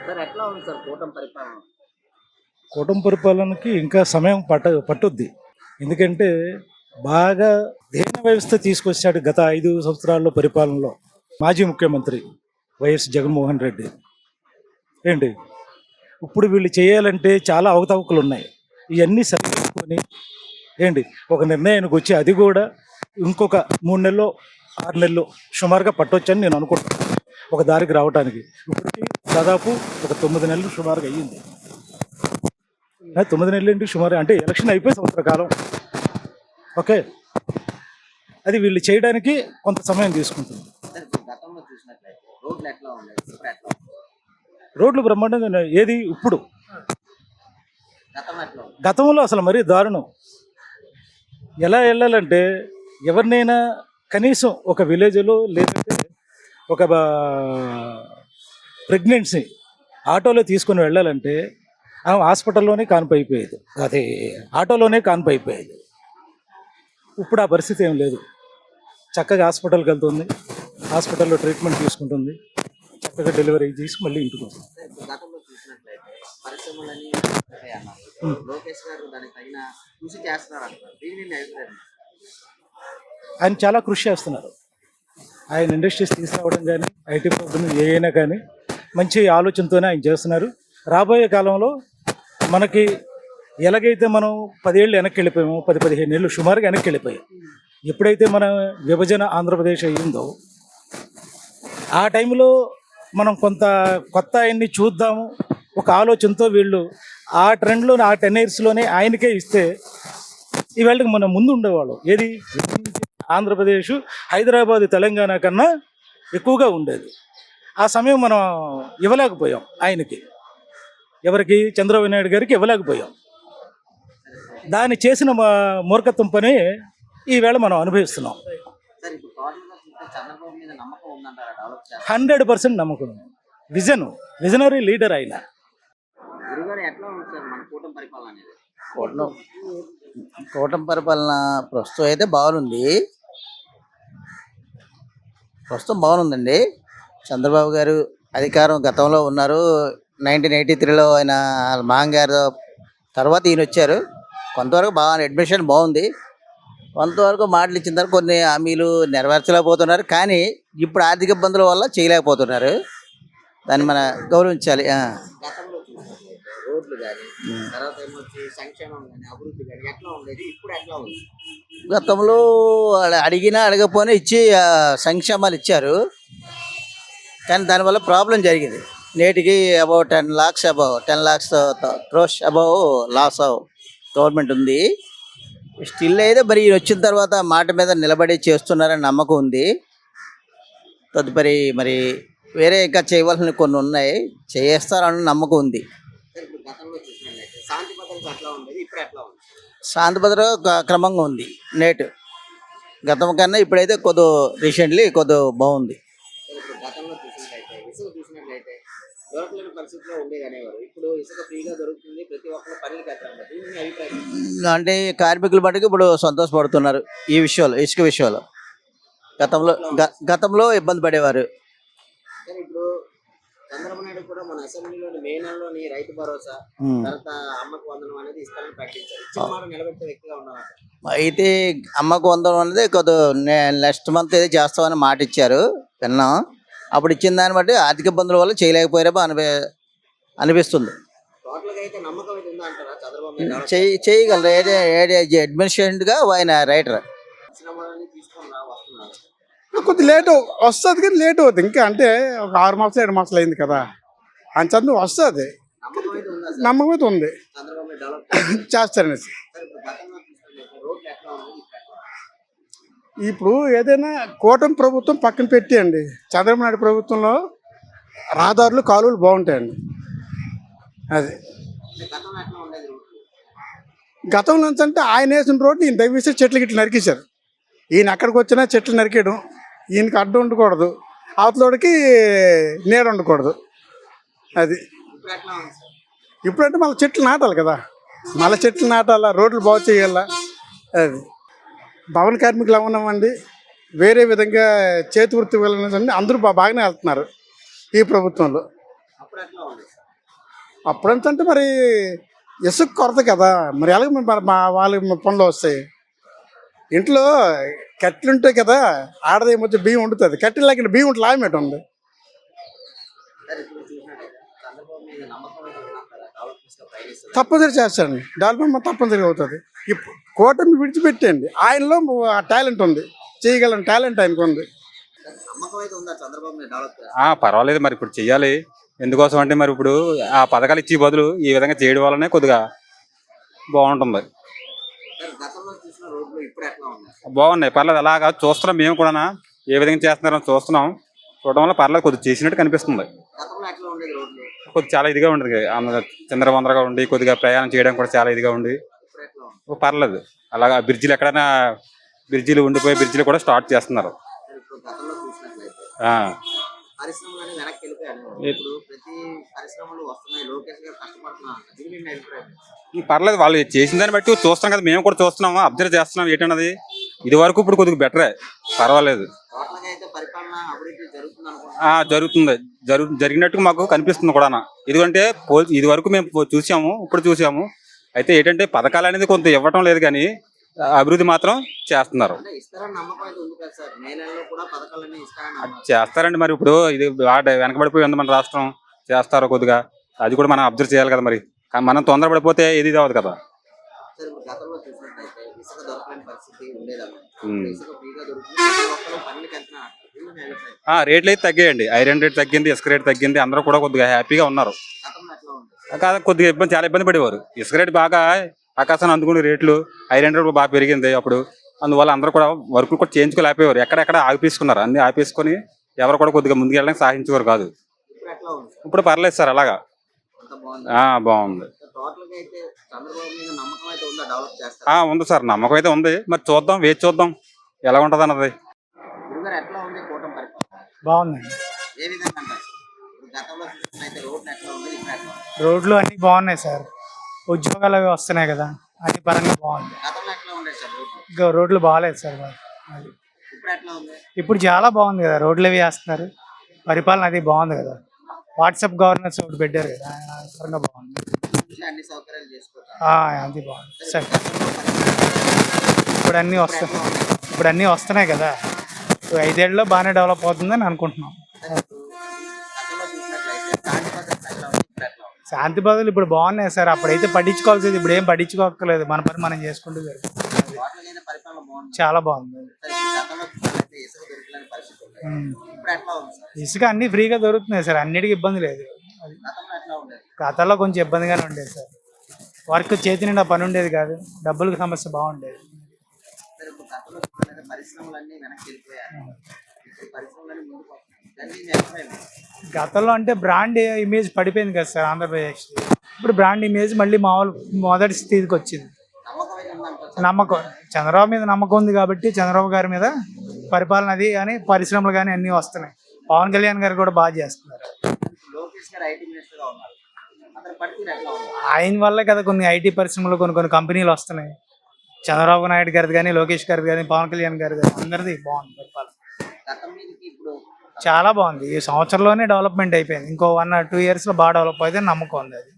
Sir ఎట్లా ఉంది sir కూటమి పరిపాలన? కుటుంబ పరిపాలనకి ఇంకా సమయం పట్టుద్ది. ఎందుకంటే బాగా ధ్యేయ వ్యవస్థ తీసుకొచ్చాడు గత 5 సంవత్సరాల్లో పరిపాలనలో మాజీ ముఖ్యమంత్రి వైఎస్ జగన్మోహన్ రెడ్డి. ఏంటి ఇప్పుడు వీళ్ళు చేయాలంటే చాలా అవకతవకలు ఉన్నాయి. ఇవన్నీ సరిచేసుకొని ఏంటి ఒక నిర్ణయానికి వచ్చి అది కూడా ఇంకొక 3 నెలలు 6 నెలలు సుమారుగా పట్టొచ్చని నేను అనుకుంటున్నాను ఒక దారికి రావడానికి. ఇప్పటికి దాదాపు ఒక 9 నెలలు సుమారుగా అయ్యింది. 9 నెలలు ఏంటి సుమారు అంటే ఎలక్షన్ అయిపోయి సంవత్సర కాలం. ఓకే, అది వీళ్ళు చేయడానికి కొంత సమయం తీసుకుంటుంది. సార్ ఇప్పుడు గతంలో చూసినట్లయితే రోడ్లు ఎట్లా ఉండేది, ఇప్పుడు ఎట్లా ఉంది? రోడ్లు బ్రహ్మాండంగా ఉన్నాయి. ఏది ఇప్పుడు గతం ఎట్లా ఉంది? గతంలో అసలు మరీ దారుణం. ఎలా వెళ్ళాలంటే ఎవరినైనా కనీసం ఒక విలేజ్లో లేదంటే ఒక ప్రెగ్నెన్సీ ఆటోలో తీసుకొని వెళ్ళాలంటే ఆమె హాస్పిటల్లోనే కానిపోయిపోయేది, అది ఆటోలోనే కానిపోయిపోయేది. ఇప్పుడు ఆ పరిస్థితి ఏం లేదు. చక్కగా హాస్పిటల్కి వెళ్తుంది, హాస్పిటల్లో ట్రీట్మెంట్ తీసుకుంటుంది, చక్కగా డెలివరీ చేసి మళ్ళీ ఇంటికి వస్తుంది. సార్ ఇప్పుడు గతంలో చూసినట్లయితే పరిశ్రమలని ఉంటాయి అన్నారు. లోకేష్ గారు దానికి తగిన కృషి చేస్తున్నారు అంటారు. దీని మీద అభిప్రాయం ఏంటి? ఆయన చాలా కృషి చేస్తున్నారు. ఆయన ఇండస్ట్రీస్ తీసుకురావడం కానీ ఐటీ ప్రాబ్లం అయినా కానీ మంచి ఆలోచనతోనే ఆయన చేస్తున్నారు. రాబోయే కాలంలో మనకి ఎలాగైతే మనం 10 ఏళ్ళు వెనక్కి వెళ్ళిపోయామో 10-15 ఏళ్ళు సుమారుగా వెనక్కి వెళ్ళిపోయాం. ఎప్పుడైతే మన విభజన ఆంధ్రప్రదేశ్ అయ్యిందో ఆ టైంలో మనం కొంత కొత్త ఆయన్ని చూద్దాము ఒక ఆలోచనతో వీళ్ళు ఆ ట్రెండ్లో ఆ 10 ఇయర్స్లోనే ఆయనకే ఇస్తే ఈవేళకి మనం ముందు ఉండేవాళ్ళం. ఏది ఆంధ్రప్రదేశ్ హైదరాబాద్ తెలంగాణ కన్నా ఎక్కువగా ఉండేది. ఆ సమయం మనం ఇవ్వలేకపోయాం ఆయనకి, ఎవరికి చంద్రబాబు నాయుడు గారికి ఇవ్వలేకపోయాం. దాన్ని చేసిన మూర్ఖత్వం పని ఈవేళ మనం అనుభవిస్తున్నాం. సార్ ఇప్పుడు టోటల్గా చూస్తే చంద్రబాబు మీద నమ్మకం ఉందంటారా? డెవలప్ చేస్తారు 100% నమ్మకం. విజనరీ లీడర్ ఆయన. గురుగారు ఎట్లా ఉంది సార్ మన కూటమి పరిపాలన అనేది? కూటమి పరిపాలన ప్రస్తుతం బాగుందండి. చంద్రబాబు గారు అధికారం గతంలో ఉన్నారు. 1983లో ఆయన మాంగ్ గారు తర్వాత ఈయన వచ్చారు. కొంతవరకు బాగా అడ్మిషన్ బాగుంది. కొంతవరకు మాటలు ఇచ్చిన తర్వాత కొన్ని హామీలు నెరవేర్చలేకపోతున్నారు. కానీ ఇప్పుడు ఆర్థిక ఇబ్బందుల వల్ల చేయలేకపోతున్నారు. దాన్ని మనం గౌరవించాలి. గతంలో చూసినట్లయితే రోడ్లు కానీ తర్వాత ఏమొచ్చి సంక్షేమం కానీ అభివృద్ధి కానీ ఎట్లా ఉండేది, ఇప్పుడు ఎట్లా ఉంది? గతంలో అడిగినా అడగకపోయినా ఇచ్చి సంక్షేమాలు ఇచ్చారు. కానీ దానివల్ల ప్రాబ్లం జరిగింది. నేటికి about 10 lakhs crores above loss government ఉంది. స్టిల్ అయితే మరి ఈయన వచ్చిన తర్వాత మాట మీద నిలబడి చేస్తున్నారని నమ్మకం ఉంది. తదుపరి మరి వేరే ఇంకా చేయవలసిన కొన్ని ఉన్నాయి, చేస్తారని నమ్మకం ఉంది. సార్ ఇప్పుడు గతంలో చూసినట్లయితే శాంతి భద్రత ఎట్లా ఉండేది, ఇప్పుడు ఎట్లా ఉంది? శాంతి భద్రత క్రమంగా ఉంది. గతం కన్నా ఇప్పుడైతే రీసెంట్లీ బాగుంది. సార్ ఇప్పుడు గతంలో చూసినట్లయితే ఇసుక చూసినట్లయితే దొరకలేని పరిస్థితిలో ఉండేది అనేవారు. ఇప్పుడు ఇసుక ఫ్రీగా దొరుకుతుంది, ప్రతి ఒక్కరు పనులకి వెళ్తారు. దీని మీద అభిప్రాయం ఏంటి? అంటే కార్మికుల మటుకు ఇప్పుడు సంతోషపడుతున్నారు ఈ విషయంలో, ఇసుక విషయంలో. గతంలో ఇబ్బంది పడేవారు. సార్ ఇప్పుడు చంద్రబాబు నాయుడు కూడా మన అసెంబ్లీలోని మే నెలలోని రైతు భరోసా తర్వాత అమ్మకు వందనం అనేది ఇస్తారని ప్రకటించారు. ఇచ్చిన మాట నిలబెట్టే వ్యక్తిగా ఉన్నారు. అయితే అమ్మకు వందనం అనేది నెక్స్ట్ మంత్ ఏదో చేస్తామని మాట ఇచ్చారు, విన్నాం. అప్పుడు ఇచ్చిన దాన్ని బట్టి ఆర్థిక ఇబ్బందుల వల్ల చేయలేకపోయారో అనిపిస్తుంది. టోటల్ గా అయితే నమ్మకం అయితే ఉందా అంటారా చంద్రబాబు నాయుడు? చేయగలరు. అడ్మినిస్ట్రేటివ్గా ఆయన రైటర్. తీసుకొని వస్తున్నారు. కొద్ది లేటు వస్తుంది, కానీ లేట్ అవుతుంది. ఇంకా అంటే ఒక 6 మాసాలు 7 మాసాలు అయింది కదా, అంచందు వస్తుంది. నమ్మకం అయితే ఉందా సార్? నమ్మకం అయితే ఉంది, చంద్రబాబు నాయుడు డెవలప్ చేస్తారనేసి. సార్ ఇప్పుడు గతంలో చూసినట్లయితే రోడ్లు ఎట్లా ఉంది, ఇప్పుడు ఎట్లా ఉంది? ఇప్పుడు ఏదైనా కూటమి ప్రభుత్వం పక్కన పెట్టేయండి, చంద్రబాబు నాయుడు ప్రభుత్వంలో రహదారులు కాలువలు బాగుంటాయండి. అది గతంలో ఎట్లా ఉండేది రోడ్లు? గతంలో నుంచి అంటే ఆయన వేసిన రోడ్డు ఈయన దవ్వేసి చెట్లు గిట్లు నరికేశారు. ఈయన ఎక్కడికి వచ్చినా చెట్లు నరికేయడం, ఈయనకి అడ్డు ఉండకూడదు, అవతలోడికి నీడ ఉండకూడదు. అది ఇప్పుడు ఎట్లా ఉంది సార్? ఇప్పుడంటే మళ్ళీ చెట్లు నాటాలి కదా, మళ్ళీ చెట్లు నాటాలా, రోడ్లు బాగు చేయాలా. అది భవన కార్మికులు ఉన్నామండి, వేరే విధంగా చేతి వృత్తి వెళ్ళిన అందరూ బాగానే వెళ్తున్నారు ఈ ప్రభుత్వంలో. అప్పుడు ఎట్లా ఉంది సార్? అప్పుడంటే మరి ఇసుక కొరత కదా, మరి ఎలాగ మరి మా వాళ్ళకి పనులు వస్తాయి. ఇంట్లో కట్టెలు ఉంటాయి కదా, ఆడదేమొచ్చి బియ్యం వండుతుంది, కట్టెలు లేకుండా బియ్యం ఉంటే లాభం ఏంటి ఉంది. సార్ ఇప్పుడు చూసినట్టయితే చంద్రబాబు మీద నమ్మకం అయితే ఉన్నంతగా డెవలప్మెంట్స్ గా ప్రయాణిస్తారు. తప్పనిసరి చేస్తాడండి, డెవలప్మెంట్ తప్పనిసరిగా అవుతుంది. ఇప్పుడు కూటమి విడిచిపెట్టండి, ఆయనలో టాలెంట్ ఉంది, చేయగలని టాలెంట్ ఆయనకు ఉంది. నమ్మకం అయితే ఉందా చంద్రబాబు మీద డెవలప్ చేస్తారు? పర్వాలేదు, మరి ఇప్పుడు చెయ్యాలి. ఎందుకోసం అంటే మరి ఇప్పుడు ఆ పథకాలు ఇచ్చే బదులు ఈ విధంగా చేయడం వల్లనే కొద్దిగా బాగుంటుంది. సార్ గతంలో చూసిన రోడ్లు ఇప్పుడు ఎట్లా ఉన్నాయి? బాగున్నాయి, పర్లేదు. అలాగా చూస్తున్నాం, మేము కూడా ఏ విధంగా చేస్తున్నారో చూస్తున్నాం. చూడడం వల్ల పర్లేదు, కొద్దిగా చేసినట్టు కనిపిస్తుంది. గతంలో ఎట్లా ఉండేది రోడ్లు? కొద్దిగా చాలా ఇదిగా ఉండేది, చిందరవందరగా ఉండి కొద్దిగా ప్రయాణం చేయడం కూడా చాలా ఇదిగా ఉండి. ఇప్పుడు ఎట్లా ఉంది? పర్లేదు. అలాగా బ్రిడ్జిలు ఎక్కడైనా బ్రిడ్జిలు ఉండిపోయి బ్రిడ్జిలు కూడా స్టార్ట్ చేస్తున్నారు. సార్ ఇప్పుడు గతంలో చూసినట్లయితే ఆ, పరిశ్రమలు వెనక్కి వెళ్ళిపోయాను. ఇప్పుడు ప్రతి పరిశ్రమలు వస్తున్నాయి, లోకేష్ గారు కష్టపడుతున్నారు. దీని మీ అభిప్రాయం? పర్లేదు, వాళ్ళు చేసిన దాన్ని బట్టి చూస్తాం కదా, మేము కూడా చూస్తున్నాము, అబ్జర్వ్ చేస్తున్నాం ఏంటన్నది. ఇది వరకు ఇప్పుడు కొద్దిగా బెటరే, పర్వాలేదు. టోటల్ గా అయితే పరిపాలన అభివృద్ధి జరుగుతుంది అనుకుంటున్నాను. జరుగుతుంది, జరిగినట్టు మాకు కనిపిస్తుంది కూడా. ఎందుకంటే ఇది వరకు మేము చూసాము, ఇప్పుడు చూసాము. అయితే ఏంటంటే పథకాలు అనేది కొంత ఇవ్వటం లేదు, కానీ అభివృద్ధి మాత్రం చేస్తున్నారు. అంటే ఇస్తారని నమ్మకం అయితే ఉంది కదా సార్? మే నెలలో కూడా పథకాలన్నీ ఇస్తారని అన్నారు. చేస్తారండి. మరి ఇప్పుడు ఇది వెనకబడిపోయి ఉంది మన రాష్ట్రం, చేస్తారు కొద్దిగా. అది కూడా మనం అబ్జర్వ్ చేయాలి కదా. మరి మనం తొందరపడిపోతే ఇది అవ్వదు కదా. సార్ ఇప్పుడు గతంలో చూసినట్లయితే ఇసుక దొరకలేని పరిస్థితి ఉండేదన్నమాట. ఇసుక ఫ్రీగా దొరుకుతుంది, ప్రతి ఒక్కరు పనులకి వెళ్తున్నారు. దీని మీ అభిప్రాయం? రేట్లు అయితే తగ్గాయండి, ఐరన్ రేట్ తగ్గింది, ఇసుక రేట్ తగ్గింది. అందరూ కూడా కొద్దిగా హ్యాపీగా ఉన్నారు. గతంలో ఎట్లా ఉంది? కాదు, కొద్దిగా చాలా ఇబ్బంది పడేవారు. ఇసుక రేట్ బాగా ఆకాశాన్ని అందుకునే రేట్లు, ఐరన్ రేట్ బాగా పెరిగింది అప్పుడు. అందువల్ల అందరూ కూడా వర్కులు కూడా చేయించుకోలేకపోయారు, ఎక్కడెక్కడ ఆపేసుకున్నారు. అన్ని ఆపేసుకొని ఎవరు కూడా కొద్దిగా ముందుకు వెళ్ళడానికి సాధించేవారు కాదు. ఇప్పుడు ఎట్లా ఉంది సార్? ఇప్పుడు పర్లేదు సార్, అలాగా అంత బాగుంది. బాగుంది. టోటల్ గా అయితే చంద్రబాబు మీద నమ్మకం అయితే ఉందా? డెవలప్ చేస్తారు? ఉంది సార్, నమ్మకం అయితే ఉంది. మరి చూద్దాం, వేచి చూద్దాం ఎలా ఉంటది అన్నది. గురుగారు ఎట్లా ఉంది కూటమి పరిపాలన? బాగుందండి. ఏ విధంగా అంటారు? ఇప్పుడు గతంలో చూసినట్లయితే రోడ్లు ఎట్లా ఉంది, ఇప్పుడు ఎట్లా ఉంది? రోడ్లు అన్నీ బాగున్నాయి సార్, ఉద్యోగాలు అవి వస్తున్నాయి కదా, అన్ని పరంగా బాగుంది. గతంలో ఎట్లా ఉండేది సార్ రోడ్లు? ఇంకా రోడ్లు బాగాలేదు సార్ మరి. అది ఇప్పుడు ఎట్లా ఉంది? ఇప్పుడు చాలా బాగుంది కదా, రోడ్లు అవి వేస్తున్నారు, పరిపాలన అది బాగుంది కదా. వాట్సాప్ గవర్నెన్స్ ఒకటి పెట్టారు కదా, ఆ పరంగా బాగుంది. అన్ని సౌకర్యాలు చేసుకోవచ్చు. అది బాగుంది సార్. ఇప్పుడు అన్నీ వస్తున్నాయి కదా, 5 ఏళ్ళలో బాగానే డెవలప్ అవుతుందని అనుకుంటున్నాం. గతంలో చూసినట్లయితే శాంతి భద్రత ఎట్లా ఉంది, ఇప్పుడు ఎట్లా ఉంది? శాంతి బదులు ఇప్పుడు బాగున్నాయి సార్, అప్పుడైతే పట్టించుకోవాల్సింది, ఇప్పుడు ఏం పట్టించుకోక్కర్లేదు, మన పని మనం చేసుకుంటూ జరుగుతుంది. టోటల్ పరిపాలన బాగుంది. చాలా బాగుంది. సార్ ఇప్పుడు గతంలో చూసినట్లయితే ఇసుక దొరకలేని పరిస్థితి ఉంది. ఇప్పుడు ఎట్లా ఉంది సార్? ఇసుక అన్ని ఫ్రీగా దొరుకుతున్నాయి సార్, అన్నిటికీ ఇబ్బంది లేదు. అది గతంలో ఎట్లా ఉండేది? గతంలో కొంచెం ఇబ్బందిగానే ఉండేది సార్, వర్క్ చేతి నిండా పని ఉండేది కాదు, డబ్బులకు సమస్య బాగుండేది. సార్ ఇప్పుడు గతంలో చూసినట్లయితే పరిశ్రమలన్నీ వెనక్కి వెళ్ళిపోయారు, ఇప్పుడు పరిశ్రమలన్నీ ముందుకు వస్తున్నాయి. దాన్ని మీ అభిప్రాయం ఏంటి? గతంలో అంటే బ్రాండ్ ఇమేజ్ పడిపోయింది కదా సార్ ఆంధ్రప్రదేశ్. ఇప్పుడు బ్రాండ్ ఇమేజ్ మళ్ళీ మామూలు మొదటి స్థితికి వచ్చింది. నమ్మకం అయితే ఉందంటారు? నమ్మకం, చంద్రబాబు మీద నమ్మకం ఉంది కాబట్టి, చంద్రబాబు గారి మీద పరిపాలన అది కానీ పరిశ్రమలు కానీ అన్నీ వస్తున్నాయి. పవన్ కళ్యాణ్ గారు కూడా బాగా చేస్తున్నారు. లోకేష్ గారు ఐటీ మినిస్టర్ గా ఉన్నారు, అతని పనితీరు ఎట్లా ఉంది? ఆయన వల్లే కదా కొన్ని ఐటీ పరిశ్రమలు కొన్ని కంపెనీలు వస్తున్నాయి. చంద్రబాబు నాయుడు గారిది కానీ, లోకేష్ గారిది కానీ, పవన్ కళ్యాణ్ గారిది కానీ అందరిది బాగుంది పరిపాలన. గతం మీదకి ఇప్పుడు చాలా బాగుంది, ఈ సంవత్సరంలోనే డెవలప్మెంట్ అయిపోయింది. ఇంకో 1 or 2 years లో బాగా డెవలప్ అయితే నమ్మకం ఉంది. అది